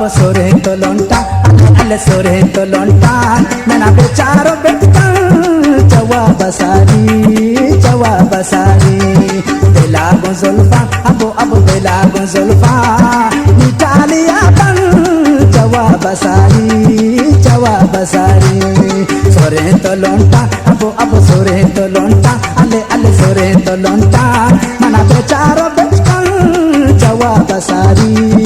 Sorrento lontan, alle Sorrento lontan, mena becaro bectan, jawab basari, bela gonzolfa, abo bela gonzolfa, Italia ban, jawab basari, Sorrento lontan, abo Sorrento lontan, alle Sorrento lontan, mena becaro bectan, jawab basari.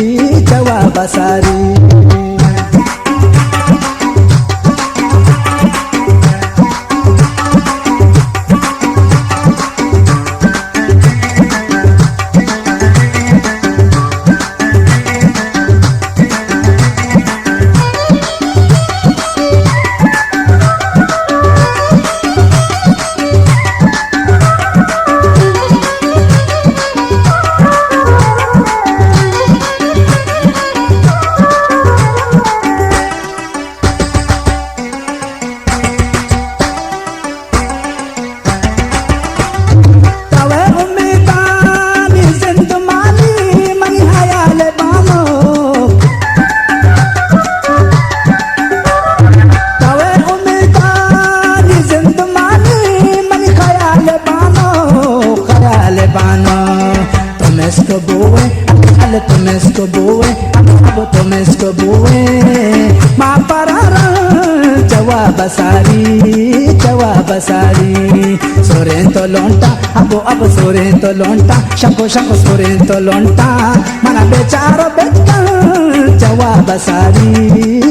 Basari, Sorrento lonta, abo Sorrento lonta, shako Sorrento lonta, mana becaro bectan, jawab basari.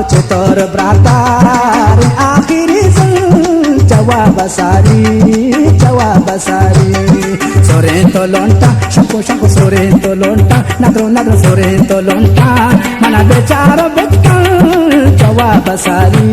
Cetor brother, akhiri jawab basari, Sorrento lonta, shako Sorrento lonta, nadro Sorrento lonta, mana becaro bectan, jawab basari.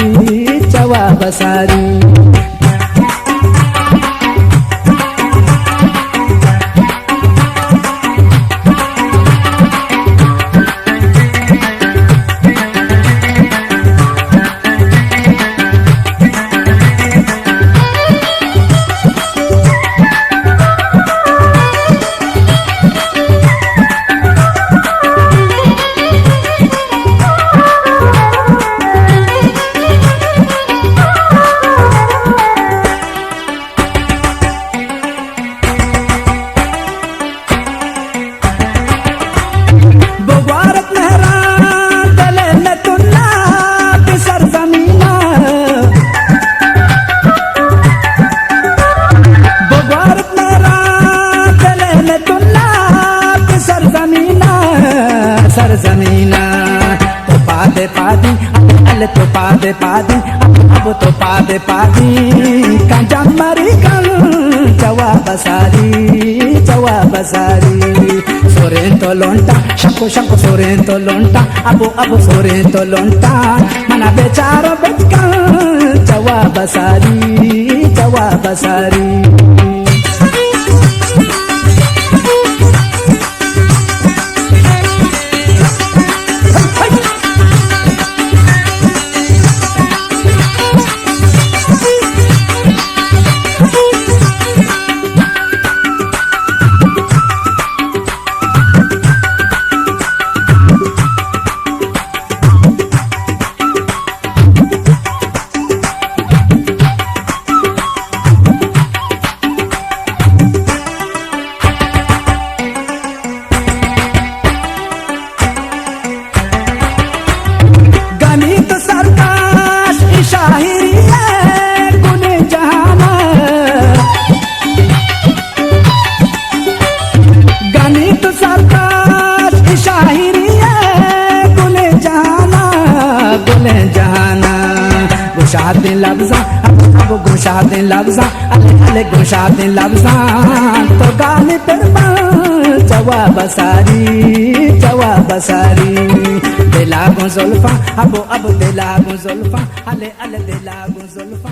Padi, abo to padi, kanjam marikan, jawab basari, Sorrento lonta, shako Sorrento lonta, abo Sorrento lonta, mana becaro beckan, jawab basari. goshadin labza abu goshadin labza ale goshadin labza to gali terma jawab sari dela gon zulfa abu dela gon zulfa ale dela gon zulfa